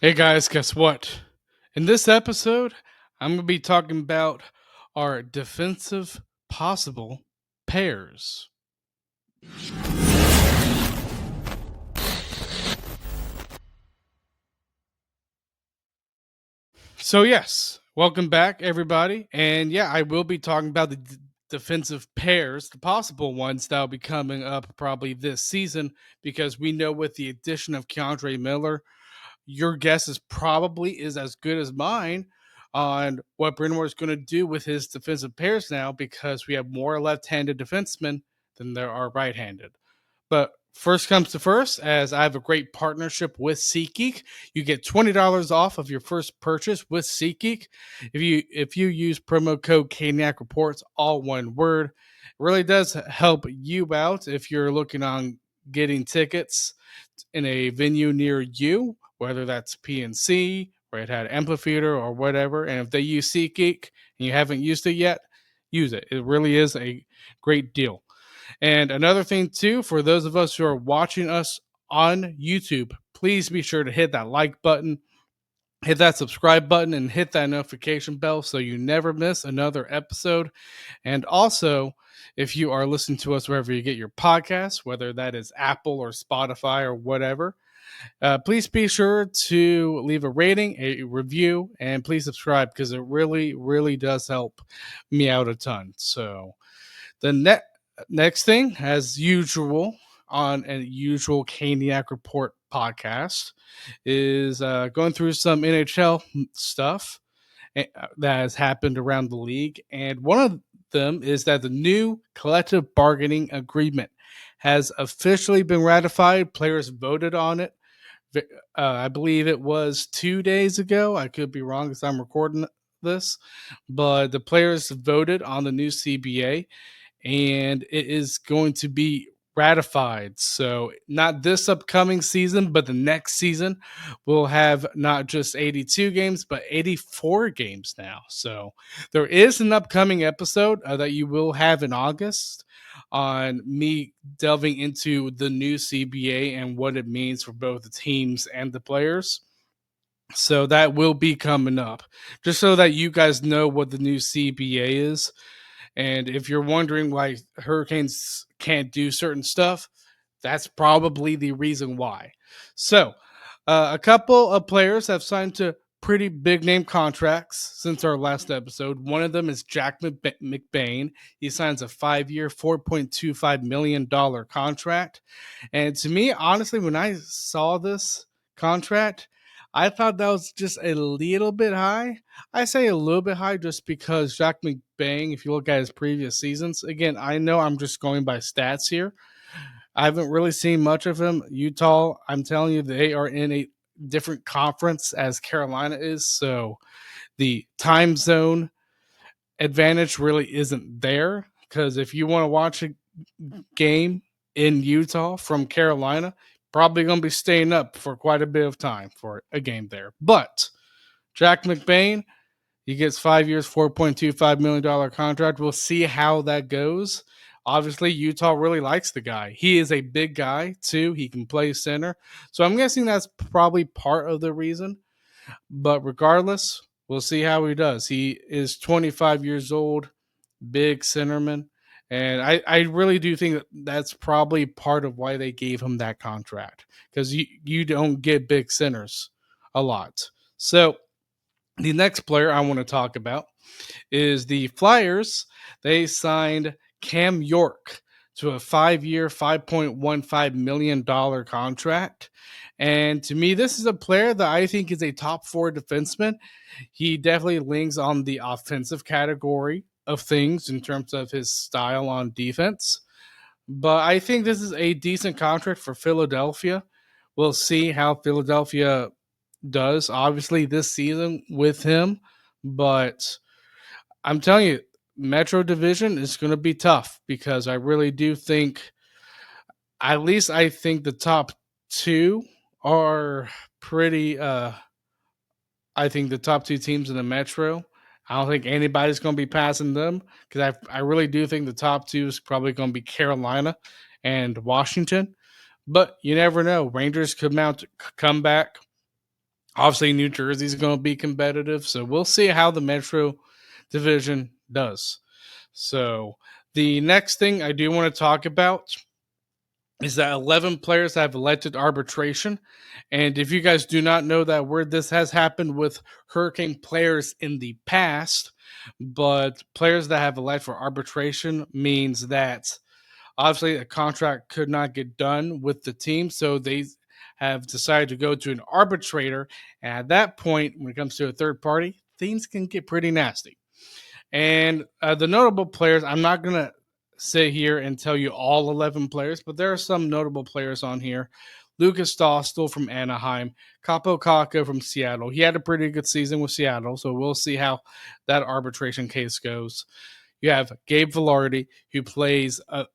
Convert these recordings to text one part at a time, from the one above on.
Hey guys, guess what? In this episode, I'm going to be talking about our defensive possible pairs. So, yes, welcome back, everybody. And yeah, I will be talking about the defensive pairs, the possible ones that will be coming up probably this season, because we know with the addition of Keandre Miller, your guess is probably is as good as mine on what Brind'Amour is going to do with his defensive pairs now, because we have more left-handed defensemen than there are right-handed. But first comes to first, as I have a great partnership with SeatGeek. You get $20 off of your first purchase with SeatGeek if you use promo code Caniac Reports, all one word. It really does help you out if you're looking on getting tickets in a venue near you, whether that's PNC, Red Hat Amphitheater, or whatever. And if they use SeatGeek and you haven't used it yet, use it. It really is a great deal. And another thing, too, for those of us who are watching us on YouTube, please be sure to hit that like button, hit that subscribe button, and hit that notification bell so you never miss another episode. And also, if you are listening to us wherever you get your podcasts, whether that is Apple or Spotify or whatever, please be sure to leave a rating, a review, and please subscribe, because it really, really does help me out a ton. So the next thing, as usual, on a usual Caniac Report podcast, is going through some NHL stuff that has happened around the league. And one of them is that the new collective bargaining agreement has officially been ratified. Players voted on it. I believe it was 2 days ago. I could be wrong because I'm recording this, but the players voted on the new CBA, and it is going to be ratified. So, not this upcoming season, but the next season, we'll have not just 82 games, but 84 games now. So, there is an upcoming episode that you will have in August on me delving into the new CBA and what it means for both the teams and the players. So that will be coming up, just so that you guys know what the new CBA is. And if you're wondering why Hurricanes can't do certain stuff, that's probably the reason why. So, a couple of players have signed to pretty big name contracts since our last episode. One of them is Jack McBain. He signs a 5-year, $4.25 million contract. And to me, honestly, when I saw this contract, I thought that was just a little bit high. I say a little bit high just because Jack McBain, if you look at his previous seasons, again, I know I'm just going by stats here. I haven't really seen much of him. Utah, I'm telling you, they are in a different conference as Carolina is. So the time zone advantage really isn't there, because if you want to watch a game in Utah from Carolina, probably going to be staying up for quite a bit of time for a game there. But Jack McBain, he gets 5 years, $4.25 million contract. We'll see how that goes. Obviously, Utah really likes the guy. He is a big guy, too. He can play center. So I'm guessing that's probably part of the reason. But regardless, we'll see how he does. He is 25 years old, big centerman. And I really do think that that's probably part of why they gave him that contract, because you don't get big centers a lot. So the next player I want to talk about is the Flyers. They signed Cam York to a 5-year, $5.15 million contract. And to me, this is a player that I think is a top 4 defenseman. He definitely leans on the offensive category of things in terms of his style on defense. But I think this is a decent contract for Philadelphia. We'll see how Philadelphia does, obviously, this season with him. But I'm telling you, Metro Division is going to be tough, because I really do think, at least I think the top 2 are pretty, I think the top 2 teams in the Metro, I don't think anybody's going to be passing them, because I really do think the top 2 is probably going to be Carolina and Washington. But you never know. Rangers come back. Obviously, New Jersey's going to be competitive, so we'll see how the Metro division does. So, the next thing I do want to talk about is that 11 players have elected arbitration. And if you guys do not know that word, this has happened with Hurricane players in the past. But players that have elected for arbitration means that obviously a contract could not get done with the team. So they have decided to go to an arbitrator. And at that point, when it comes to a third party, things can get pretty nasty. And the notable players, I'm not going to sit here and tell you all 11 players, but there are some notable players on here. Lucas Dostal from Anaheim, Capo Caca from Seattle. He had a pretty good season with Seattle, so we'll see how that arbitration case goes. You have Gabe Vilardi, who plays a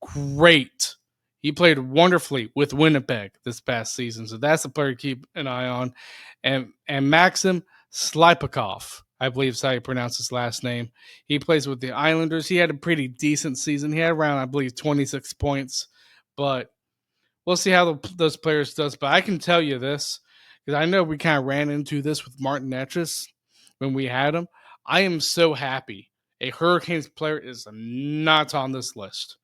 great. He played wonderfully with Winnipeg this past season, so that's a player to keep an eye on. And Maxim Slipakov, I believe is how you pronounce his last name. He plays with the Islanders. He had a pretty decent season. He had around, I believe, 26 points, but we'll see how those players does. But I can tell you this, because I know we kind of ran into this with Martin Etches when we had him. I am so happy a Hurricanes player is not on this list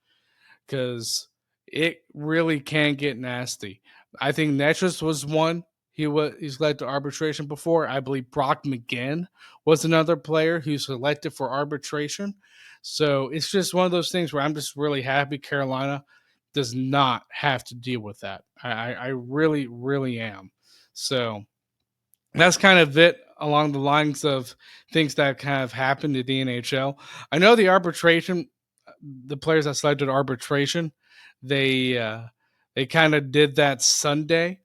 because it really can get nasty. I think Netris was one. He's led to arbitration before. I believe Brock McGinn was another player who's selected for arbitration. So it's just one of those things where I'm just really happy Carolina does not have to deal with that. I really, really am. So that's kind of it along the lines of things that kind of happened to the NHL. I know the arbitration, the players that selected arbitration, they kind of did that Sunday,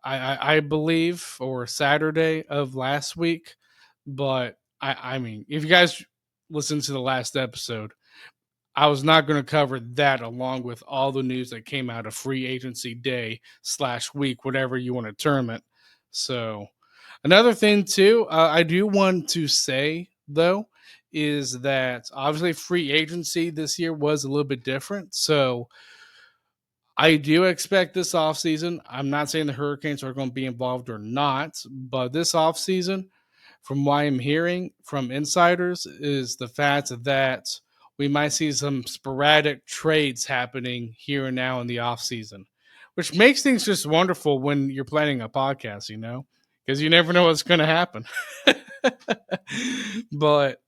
I believe, or Saturday of last week. But I mean, if you guys listen to the last episode, I was not going to cover that along with all the news that came out of free agency day / week, whatever you want to term it. So another thing too, I do want to say though, is that obviously free agency this year was a little bit different. So I do expect this offseason. I'm not saying the Hurricanes are going to be involved or not, but this offseason, from what I'm hearing from insiders, is the fact that we might see some sporadic trades happening here and now in the offseason, which makes things just wonderful when you're planning a podcast, because you never know what's going to happen. But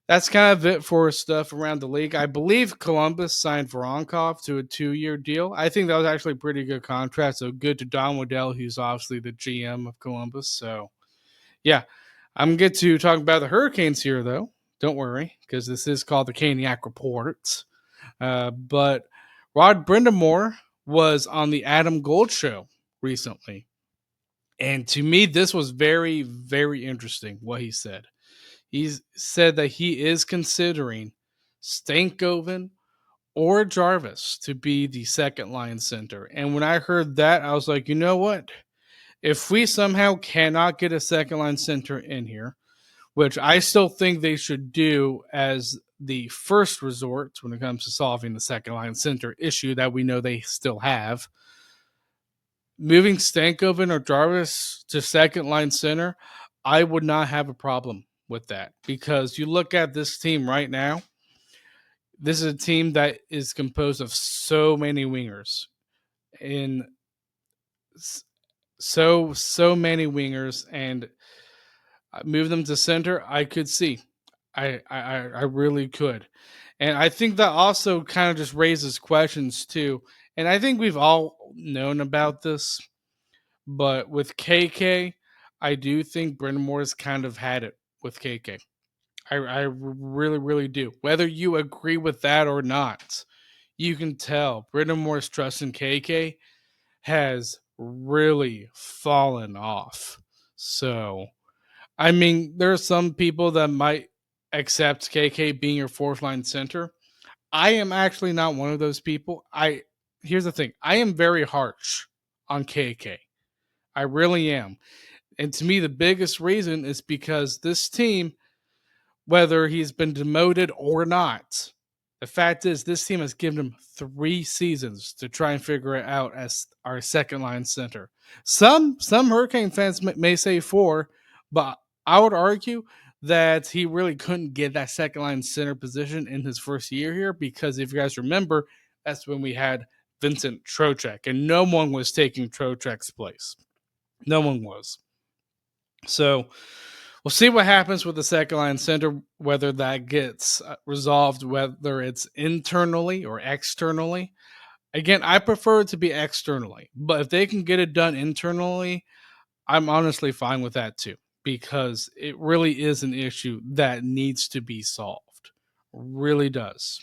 that's kind of it for stuff around the league. I believe Columbus signed Voronkov to a 2-year deal. I think that was actually a pretty good contract. So good to Don Waddell, who's obviously the GM of Columbus. So, yeah, I'm going to talk about the Hurricanes here, though. Don't worry, because this is called the Caniac Reports. But Rod Brindamore was on the Adam Gold Show recently. And to me, this was very, very interesting what he said. He said that he is considering Stankoven or Jarvis to be the second line center. And when I heard that, I was like, you know what? If we somehow cannot get a second line center in here, which I still think they should do as the first resort when it comes to solving the second line center issue that we know they still have, moving Stankoven or Jarvis to second line center, I would not have a problem with that, because you look at this team right now, this is a team that is composed of so many wingers in so many wingers, and move them to center, I could see. I really could. And I think that also kind of just raises questions too. And I think we've all known about this, but with KK, I do think Bryn Moore's kind of had it with KK. I really, really do. Whether you agree with that or not, you can tell Bryn Moore's trust in KK has really fallen off. So, I mean, there are some people that might accept KK being your fourth line center. I am actually not one of those people. Here's the thing. I am very harsh on KK. I really am. And to me, the biggest reason is because this team, whether he's been demoted or not, The fact is, this team has given him 3 seasons to try and figure it out as our second line center. Some Hurricane fans may say 4, but I would argue that he really couldn't get that second line center position in his first year here, because if you guys remember, that's when we had Vincent Trocheck, and no one was taking Trocheck's place. No one was. So we'll see what happens with the second line center, whether that gets resolved, whether it's internally or externally. Again, I prefer it to be externally, but if they can get it done internally, I'm honestly fine with that too, because it really is an issue that needs to be solved. Really does.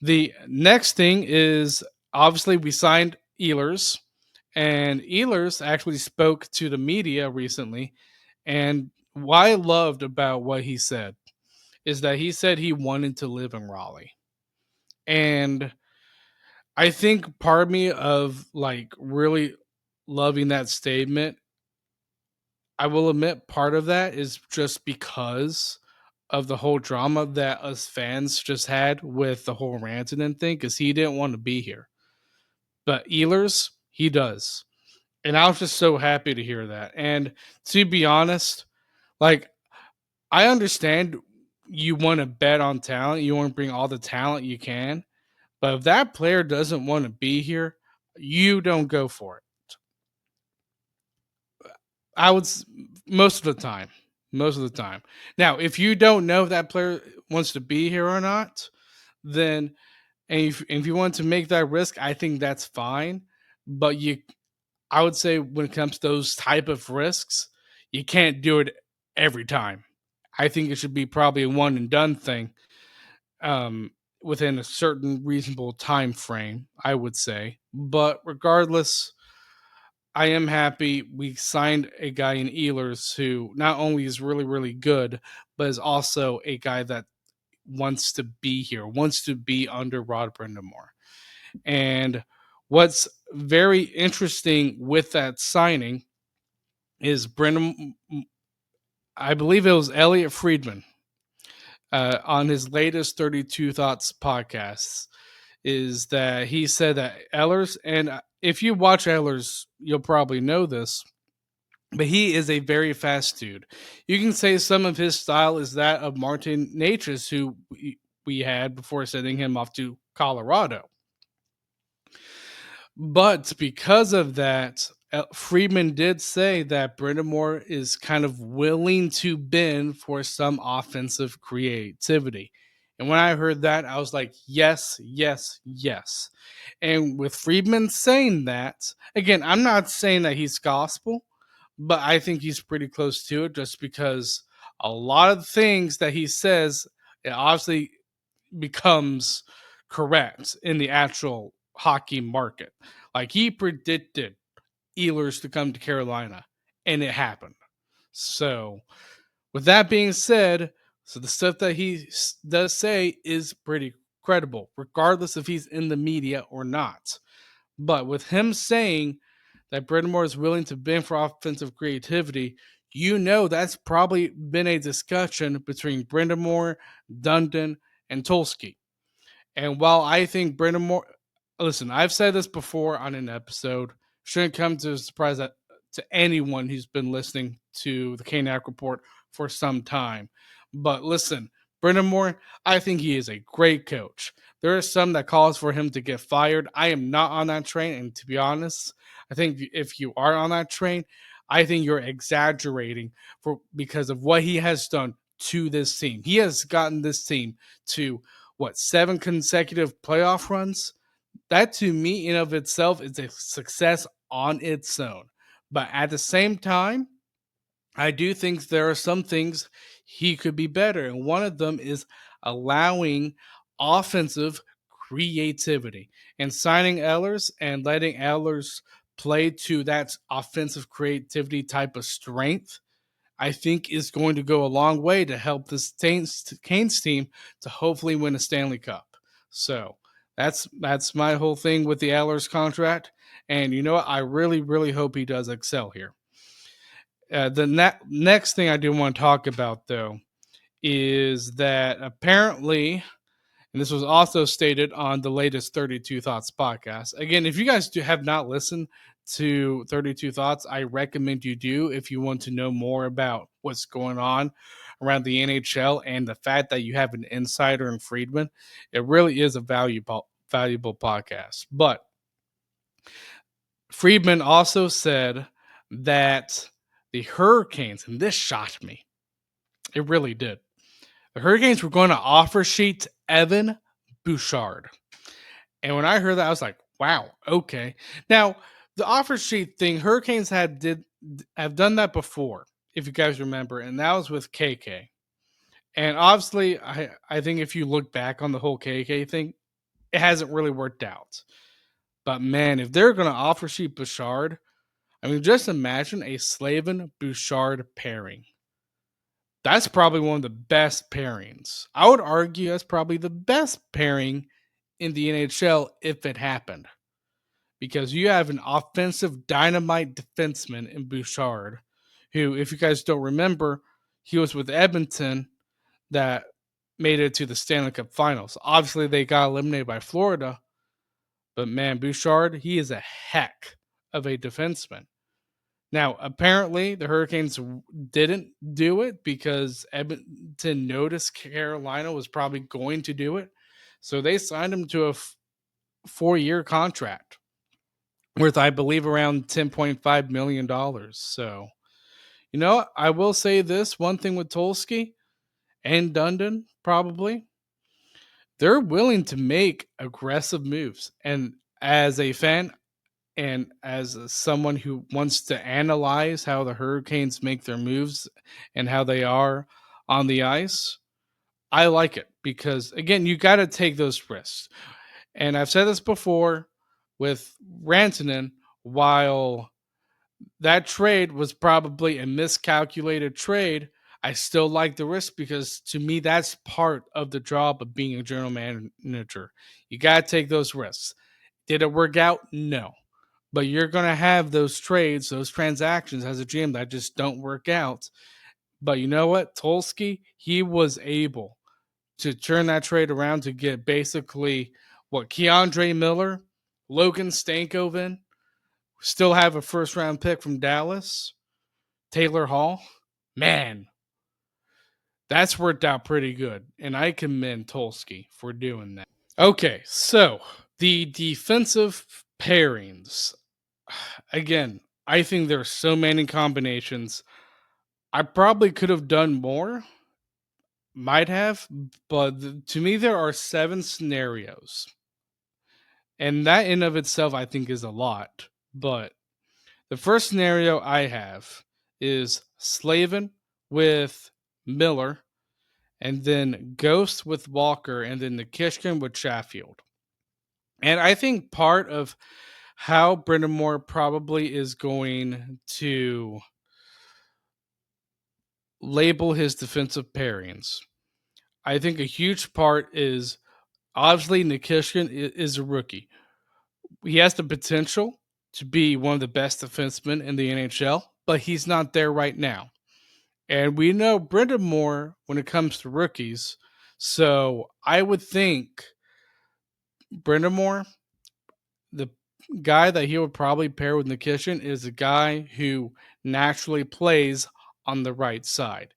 The next thing is, obviously we signed Ehlers, and Ehlers actually spoke to the media recently. And what I loved about what he said is that he said he wanted to live in Raleigh. And I think part of me of like really loving that statement, I will admit part of that is just because of the whole drama that us fans just had with the whole Rantanen thing, because he didn't want to be here. But Ehlers, he does. And I was just so happy to hear that. And to be honest, like, I understand you want to bet on talent, you want to bring all the talent you can, but if that player doesn't want to be here, you don't go for it. I would most of the time. Most of the time. Now, if you don't know if that player wants to be here or not, then and if you want to make that risk, I think that's fine. But I would say when it comes to those type of risks, you can't do it every time. I think it should be probably a one and done thing, within a certain reasonable time frame, I would say. But regardless, I am happy we signed a guy in Ehlers who not only is really, really good, but is also a guy that wants to be here, wants to be under Rod Brindamore. And what's very interesting with that signing is Brendan, I believe it was Elliot Friedman, on his latest 32 Thoughts podcasts, is that he said that Ehlers, and if you watch Ehlers, you'll probably know this, but he is a very fast dude. You can say some of his style is that of Martin Natchez, who we had before sending him off to Colorado. But because of that, Friedman did say that Brindamore is kind of willing to bend for some offensive creativity. And when I heard that, I was like, yes, yes, yes. And with Friedman saying that, again, I'm not saying that he's gospel, but I think he's pretty close to it, just because a lot of things that he says, it obviously becomes correct in the actual hockey market. Like, he predicted Ehlers to come to Carolina, and it happened. So, with that being said, so the stuff that he does say is pretty credible, regardless if he's in the media or not. But with him saying that Brindamore is willing to bend for offensive creativity, you know that's probably been a discussion between Brindamore, Dundon, and Tulsky. And while I think Brindamore, listen, I've said this before on an episode, shouldn't come to a surprise that to anyone who's been listening to the Knack Report for some time. But listen, Brindamore, I think he is a great coach. There are some that calls for him to get fired. I am not on that train, and to be honest, I think if you are on that train, I think you're exaggerating for because of what he has done to this team. He has gotten this team to 7 consecutive playoff runs. That to me in of itself is a success on its own. But at the same time, I do think there are some things he could be better, and one of them is allowing offensive creativity and signing Ehlers and letting Ehlers play to that offensive creativity type of strength. I think is going to go a long way to help this Canes team to hopefully win a Stanley Cup. So that's my whole thing with the Ehlers contract. And you know what? I really, really hope he does excel here. The next thing I do want to talk about, though, is that apparently And this was also stated on the latest 32 Thoughts podcast. Again, if you guys have not listened to 32 Thoughts, I recommend you do if you want to know more about what's going on around the NHL and the fact that you have an insider in Friedman. It really is a valuable podcast. But Friedman also said that the Hurricanes, and this shocked me, it really did. The Hurricanes were going to offer sheet Evan Bouchard. And when I heard that, I was like, wow, okay. Now, the offer sheet thing, Hurricanes have done that before, if you guys remember, and that was with KK. And obviously, I think if you look back on the whole KK thing, it hasn't really worked out. But man, if they're going to offer sheet Bouchard, I mean, just imagine a Slavin Bouchard pairing. That's probably one of the best pairings. I would argue that's probably the best pairing in the NHL if it happened. Because you have an offensive dynamite defenseman in Bouchard, who, if you guys don't remember, he was with Edmonton that made it to the Stanley Cup Finals. Obviously, they got eliminated by Florida, but man, Bouchard, he is a heck of a defenseman. Now, apparently, the Hurricanes didn't do it because Edmonton noticed Carolina was probably going to do it. So they signed him to a 4-year contract worth, I believe, around $10.5 million. So, I will say this one thing with Tulsky and Dundon, probably, they're willing to make aggressive moves. And as a fan, and as someone who wants to analyze how the Hurricanes make their moves and how they are on the ice, I like it because, again, you got to take those risks. And I've said this before with Rantanen, while that trade was probably a miscalculated trade, I still like the risk because to me, that's part of the job of being a general manager. You got to take those risks. Did it work out? No. But you're going to have those trades, those transactions as a GM that just don't work out. But you know what? Tulsky, he was able to turn that trade around to get basically what Keandre Miller, Logan Stankoven, still have a first round pick from Dallas, Taylor Hall. Man, that's worked out pretty good. And I commend Tulsky for doing that. Okay, so the defensive pairings. Again, I think there's so many combinations. I probably could have done more, might have, but to me, there are 7 scenarios. And that in of itself, I think, is a lot. But the first scenario I have is Slavin with Miller, and then Ghost with Walker, and then Nikishkin with Sheffield. And I think part of how Brendan Moore probably is going to label his defensive pairings. I think a huge part is obviously Nikishkin is a rookie. He has the potential to be one of the best defensemen in the NHL, but he's not there right now. And we know Brendan Moore when it comes to rookies. So I would think Brendan Moore, the guy that he would probably pair with Nikishin, is a guy who naturally plays on the right side.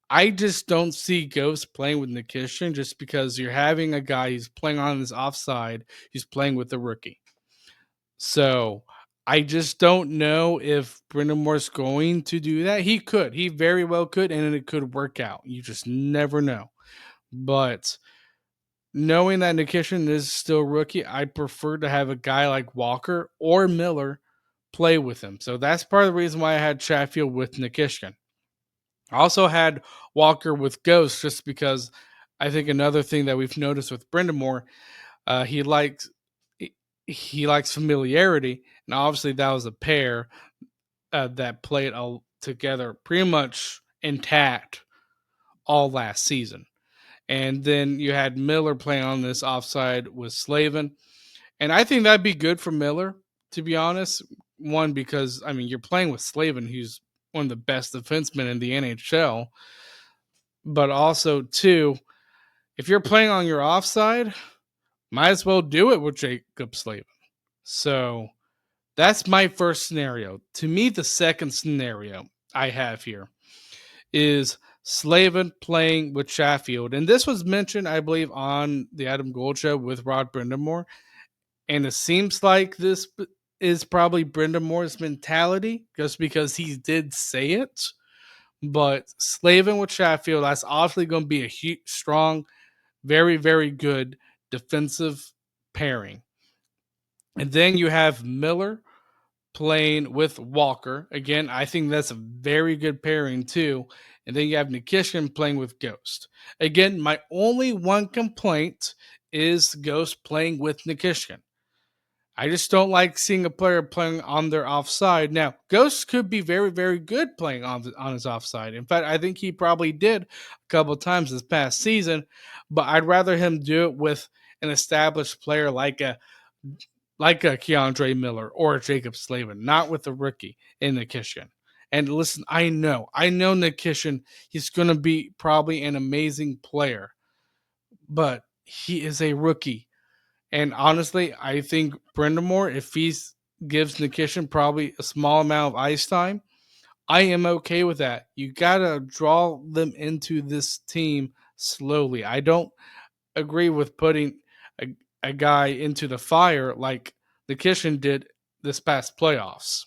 I just don't see Ghost playing with Nikishin just because you're having a guy who's playing on his offside, who's playing with the rookie. So I just don't know if Brendan Moore's going to do that. He could. He very well could, and it could work out. You just never know. But knowing that Nikishin is still rookie, I prefer to have a guy like Walker or Miller play with him. So that's part of the reason why I had Sheffield with Nikishin. I also had Walker with Ghost just because I think another thing that we've noticed with Brendan Moore, he likes familiarity, and obviously that was a pair that played all together pretty much intact all last season. And then you had Miller playing on this offside with Slavin, and I think that'd be good for Miller, to be honest. One, because I mean you're playing with Slavin, who's one of the best defensemen in the NHL, but also two, If you're playing on your offside, might as well do it with Jacob Slavin. So that's my first scenario. To me, the second scenario I have here is Slavin playing with Sheffield. And this was mentioned, I believe, on the Adam Gold show with Rod Brindamore. And it seems like this is probably Brindamore's mentality just because he did say it. But Slavin with Sheffield, that's obviously going to be a strong, very, very good defensive pairing. And then you have Miller playing with Walker. Again, I think that's a very good pairing too. And then you have Nikishin playing with Ghost. Again, my only one complaint is Ghost playing with Nikishin. I just don't like seeing a player playing on their offside. Now, Ghost could be very, very good playing on his offside. In fact, I think he probably did a couple of times this past season, but I'd rather him do it with an established player like a Keandre Miller or a Jacob Slavin, not with a rookie in Nikishin. And listen, I know Nikishin, he's going to be probably an amazing player, but he is a rookie. And honestly, I think Brendamore, if he gives Nikishin probably a small amount of ice time, I am okay with that. You got to draw them into this team slowly. I don't agree with putting a guy into the fire like Nikishin did this past playoffs.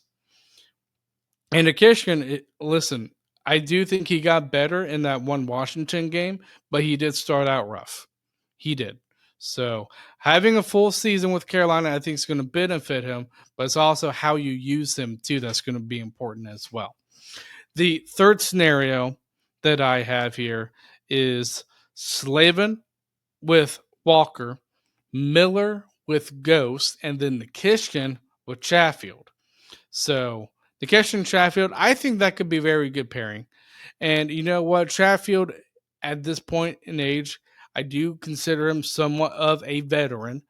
And Nikishin, listen, I do think he got better in that one Washington game, but he did start out rough. He did. So having a full season with Carolina, I think is going to benefit him, but it's also how you use him too that's going to be important as well. The third scenario that I have here is Slavin with Walker, Miller with Ghost, and then Nikishin with Chatfield. So Nikishin and Chatfield, I think that could be a very good pairing. And you know what? Chatfield, at this point in age, I do consider him somewhat of a veteran.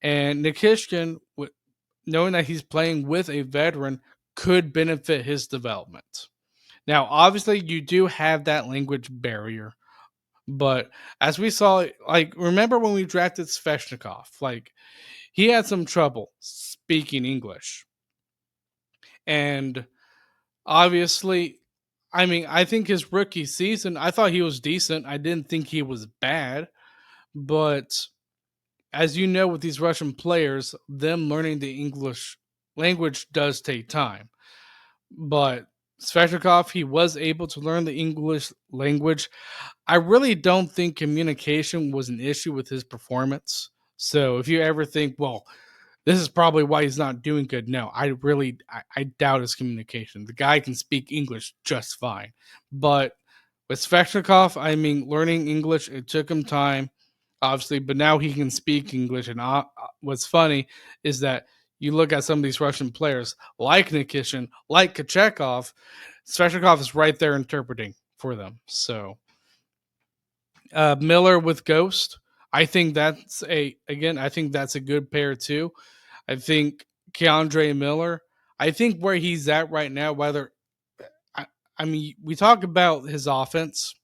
And Nikishin, knowing that he's playing with a veteran, could benefit his development. Now, obviously, you do have that language barrier. But as we saw, like, remember when we drafted Sveshnikov? Like, he had some trouble speaking English. And obviously, I mean, I think his rookie season, I thought he was decent. I didn't think he was bad. But as you know, with these Russian players, them learning the English language does take time. But Sveshnikov, he was able to learn the English language. I really don't think communication was an issue with his performance. So if you ever think, well, this is probably why he's not doing good. No, I doubt his communication. The guy can speak English just fine. But with Sveshnikov, I mean, learning English, it took him time, obviously, but now he can speak English. And what's funny is that you look at some of these Russian players, like Nikishin, like Kachekov, Sveshnikov is right there interpreting for them. So Miller with Ghost, I think that's a good pair too. I think Keandre Miller, I think where he's at right now, I, I mean, we talk about his offense.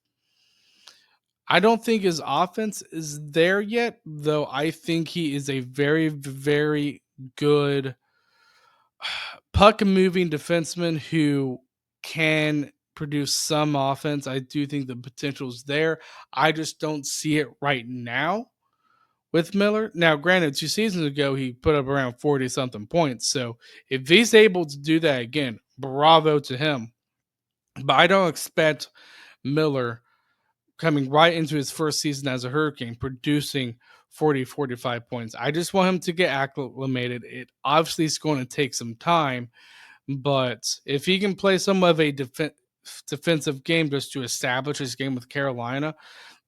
I don't think his offense is there yet, though I think he is a very, very good puck moving defenseman who can produce some offense. I do think the potential is there. I just don't see it right now with Miller. Now, granted, 2 seasons ago, he put up around 40 something points. So if he's able to do that again, bravo to him. But I don't expect Miller coming right into his first season as a Hurricane, producing 40, 45 points. I just want him to get acclimated. It obviously is going to take some time, but if he can play some of a defensive game just to establish his game with Carolina,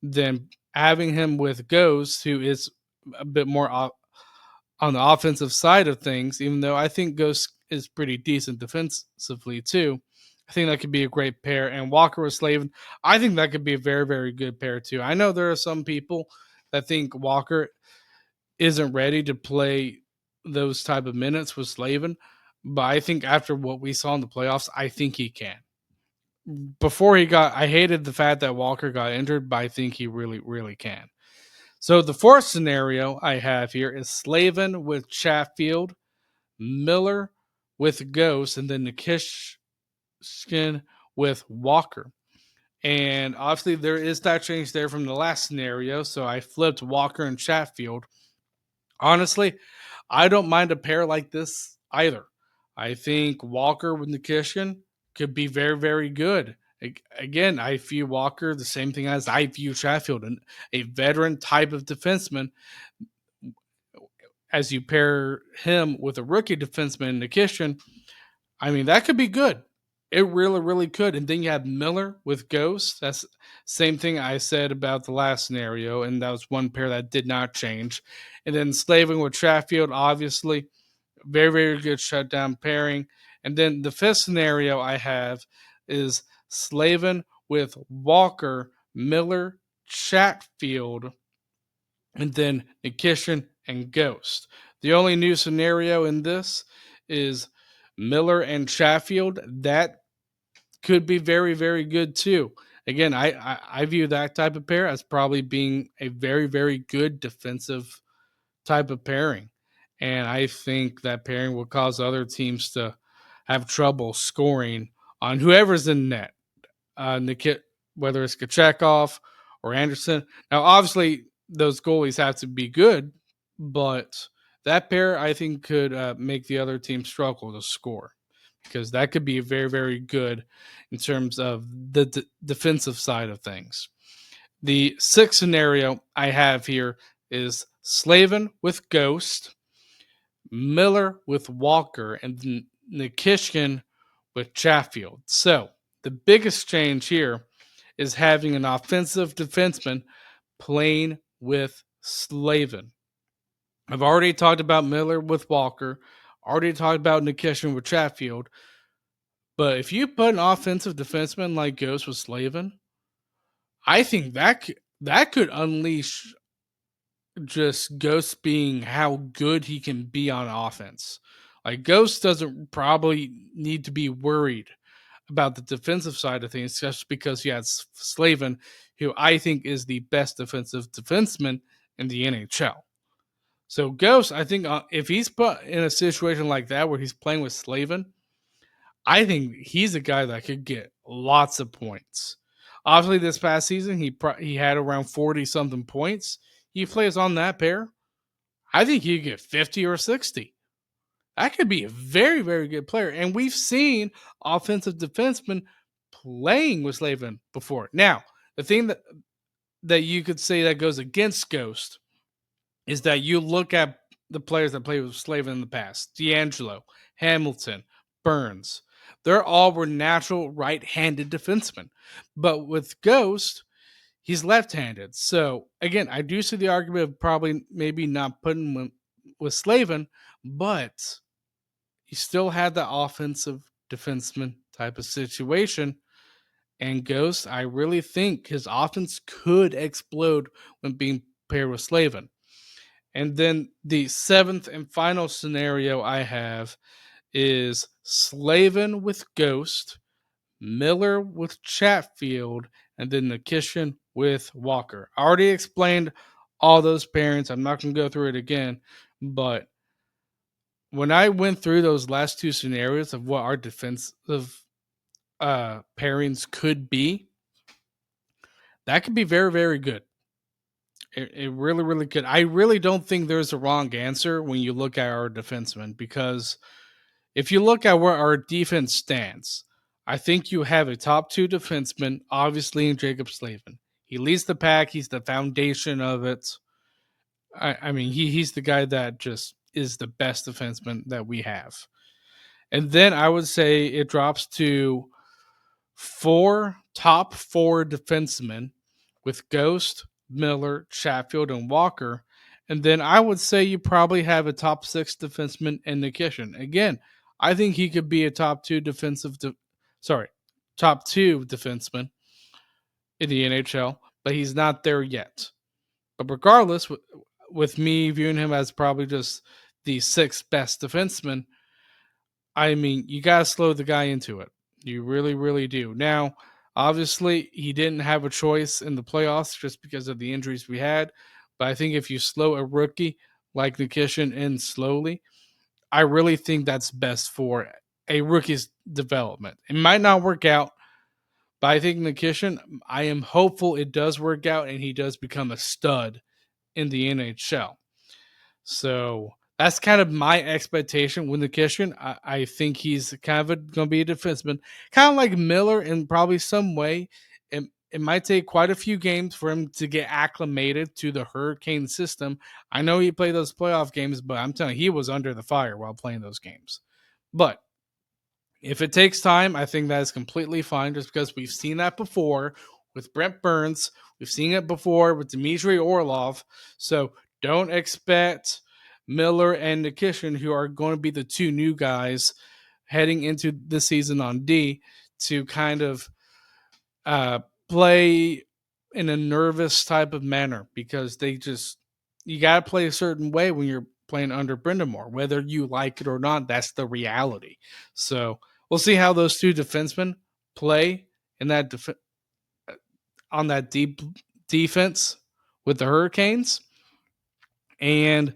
then having him with Ghost, who is a bit more on the offensive side of things, even though I think Ghost is pretty decent defensively too, I think that could be a great pair. And Walker with Slavin, I think that could be a very, very good pair too. I know there are some people that think Walker isn't ready to play those type of minutes with Slavin, but I think after what we saw in the playoffs, I think he can. before he got, I hated the fact that Walker got injured, but I think he really, really can. So the fourth scenario I have here is Slavin with Chatfield, Miller with Ghost, and then Nikishkin with Walker. And obviously, there is that change there from the last scenario. So I flipped Walker and Chatfield. Honestly, I don't mind a pair like this either. I think Walker with Nikishin could be very, very good. Again, I view Walker the same thing as I view Chatfield, a veteran type of defenseman. As you pair him with a rookie defenseman, Nikishin, I mean, that could be good. It really, really could. And then you have Miller with Ghost. That's same thing I said about the last scenario, and that was one pair that did not change. And then Slavin with Chatfield, obviously, very, very good shutdown pairing. And then the fifth scenario I have is Slavin with Walker, Miller, Chatfield, and then Nikishin and Ghost. The only new scenario in this is Miller and Chatfield. That could be very, very good too. Again, I view that type of pair as probably being a very, very good defensive type of pairing. And I think that pairing will cause other teams to have trouble scoring on whoever's in net. Nikit, whether it's Kachekov or Anderson. Now, obviously, those goalies have to be good, but that pair I think could make the other team struggle to score because that could be very, very good in terms of the defensive side of things. The sixth scenario I have here is Slavin with Ghost, Miller with Walker, and Nikishkin with Chatfield. So the biggest change here is having an offensive defenseman playing with Slavin. I've already talked about Miller with Walker, already talked about Nikishin with Chatfield. But if you put an offensive defenseman like Ghost with Slavin, I think that could unleash just Ghost being how good he can be on offense. Like Ghost doesn't probably need to be worried about the defensive side of things just because he has Slavin, who I think is the best defensive defenseman in the NHL. So Ghost, I think if he's put in a situation like that where he's playing with Slavin, I think he's a guy that could get lots of points. Obviously, this past season he had around 40 something points. He plays on that pair. I think he could get 50 or 60. That could be a very, very good player. And we've seen offensive defensemen playing with Slavin before. Now, the thing that you could say that goes against Ghost is that you look at the players that played with Slavin in the past: D'Angelo, Hamilton, Burns. They're all were natural right-handed defensemen. But with Ghost, he's left-handed. So again, I do see the argument of probably maybe not putting him with Slavin, but he still had the offensive defenseman type of situation. And Ghost, I really think his offense could explode when being paired with Slavin. And then the seventh and final scenario I have is Slavin with Ghost, Miller with Chatfield, and then Nikishin with Walker. I already explained all those pairings. I'm not going to go through it again, but when I went through those last two scenarios of what our defensive pairings could be, that could be very, very good. It really, really could. I really don't think there's a wrong answer when you look at our defensemen because if you look at where our defense stands, I think you have a top two defenseman, obviously in Jacob Slavin. He leads the pack. He's the foundation of it. I mean, he's the guy that just is the best defenseman that we have. And then I would say it drops to top four defensemen with Ghost, Miller, Chatfield, and Walker. And then I would say you probably have a top six defenseman in Nikishin. Again, I think he could be a top two top two defenseman in the NHL, but he's not there yet. But regardless, with me viewing him as probably just the sixth best defenseman, I mean, you got to slow the guy into it. You really, really do. Now, obviously, he didn't have a choice in the playoffs just because of the injuries we had. But I think if you slow a rookie like Nikishin in slowly, I really think that's best for a rookie's development. It might not work out, but I think Nikishin, I am hopeful it does work out and he does become a stud in the NHL. So that's kind of my expectation with Nikishin. I think he's kind of going to be a defenseman, kind of like Miller in probably some way. It might take quite a few games for him to get acclimated to the Hurricane system. I know he played those playoff games, but I'm telling you, he was under the fire while playing those games. But if it takes time, I think that is completely fine just because we've seen that before with Brent Burns. We've seen it before with Dmitry Orlov. So don't expect Miller and Nikishin, who are going to be the two new guys heading into the season on D, to kind of uh, play in a nervous type of manner because you got to play a certain way when you're playing under Brindamore, whether you like it or not. That's the reality. So we'll see how those two defensemen play in on that deep defense with the Hurricanes. And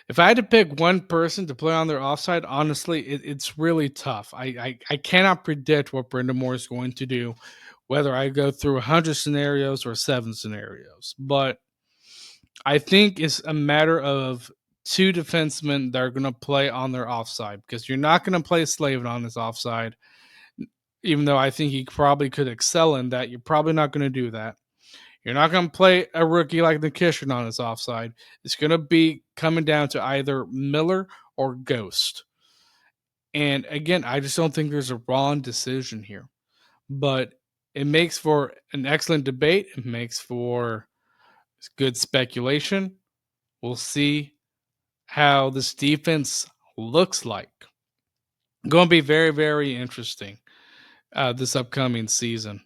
if I had to pick one person to play on their offside, honestly, it's really tough. I cannot predict what Brindamore is going to do, whether I go through 100 scenarios or 7 scenarios. But I think it's a matter of two defensemen that are going to play on their offside because you're not going to play Slavin on his offside, even though I think he probably could excel in that. You're probably not going to do that. You're not going to play a rookie like Nikishin on his offside. It's going to be coming down to either Miller or Ghost. And again, I just don't think there's a wrong decision here. But it makes for an excellent debate. It makes for good speculation. We'll see how this defense looks like. Going to be very, very interesting this upcoming season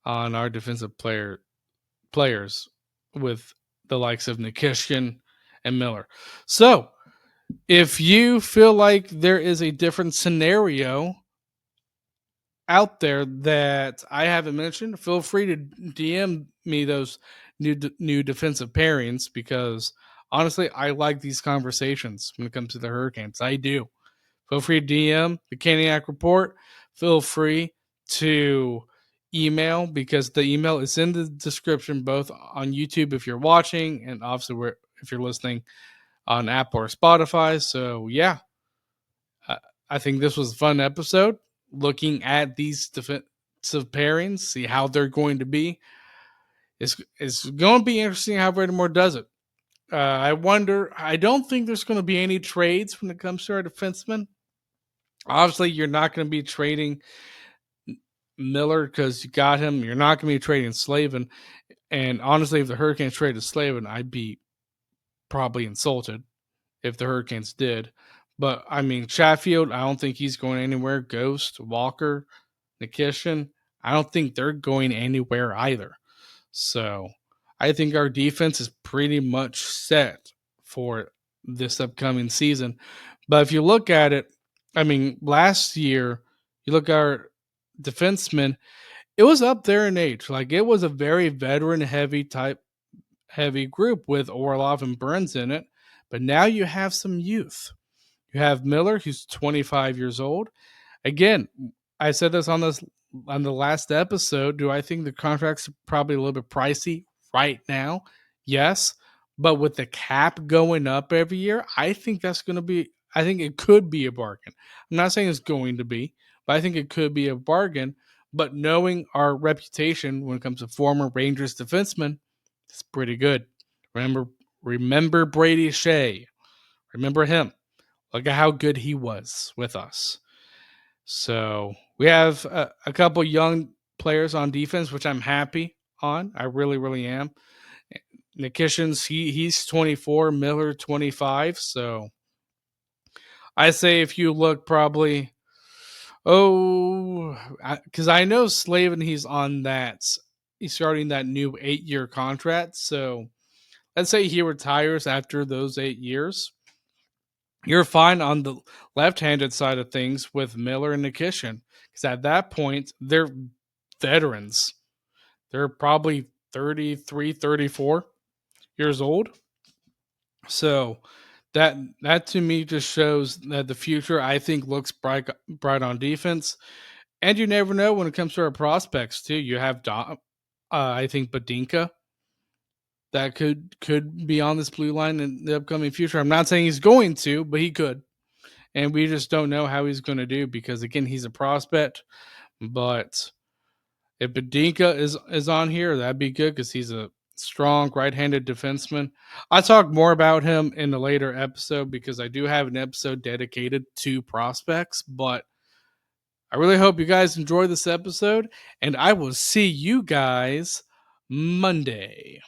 on our defensive players with the likes of Nikishin and Miller. So, if you feel like there is a different scenario out there that I haven't mentioned, feel free to DM me those new defensive pairings because honestly, I like these conversations when it comes to the Hurricanes. I do. Feel free to DM the Caniac Report. Feel free to email because the email is in the description both on YouTube if you're watching and obviously if you're listening on Apple or Spotify. So yeah, uh, I think this was a fun episode looking at these defensive pairings, see how they're going to be. It's going to be interesting how Baltimore does it. I wonder. I don't think there's going to be any trades when it comes to our defensemen. Obviously, you're not going to be trading Miller because you got him. You're not going to be trading Slavin. And honestly, if the Hurricanes traded Slavin, I'd be probably insulted if the Hurricanes did. But I mean, Chatfield, I don't think he's going anywhere. Ghost, Walker, Nikishin, I don't think they're going anywhere either. So I think our defense is pretty much set for this upcoming season. But if you look at it, I mean, last year, you look at our defensemen, it was up there in age. Like it was a very veteran heavy group with Orlov and Burns in it. But now you have some youth. You have Miller, who's 25 years old. Again, I said this on the last episode. Do I think the contract's probably a little bit pricey right now? Yes. But with the cap going up every year, I think I think it could be a bargain. I'm not saying it's going to be, but I think it could be a bargain. But knowing our reputation when it comes to former Rangers defensemen, it's pretty good. Remember Brady Shea. Remember him. Look at how good he was with us. So we have a couple young players on defense, which I'm happy on. I really, really am. Nikishin's he's 24, Miller 25. So I say if you look probably because I know Slavin he's starting that new 8-year contract. So let's say he retires after those 8 years. You're fine on the left-handed side of things with Miller and Nikishin Because at that point, they're veterans. They're probably 33, 34 years old. So that to me just shows that the future, I think, looks bright on defense. And you never know when it comes to our prospects too. You have I think Badinka that could be on this blue line in the upcoming future. I'm not saying he's going to, but he could. And we just don't know how he's going to do because again, he's a prospect. But if Badinka is on here, that'd be good because he's a strong right-handed defenseman. I talk more about him in a later episode because I do have an episode dedicated to prospects. But I really hope you guys enjoy this episode, and I will see you guys Monday.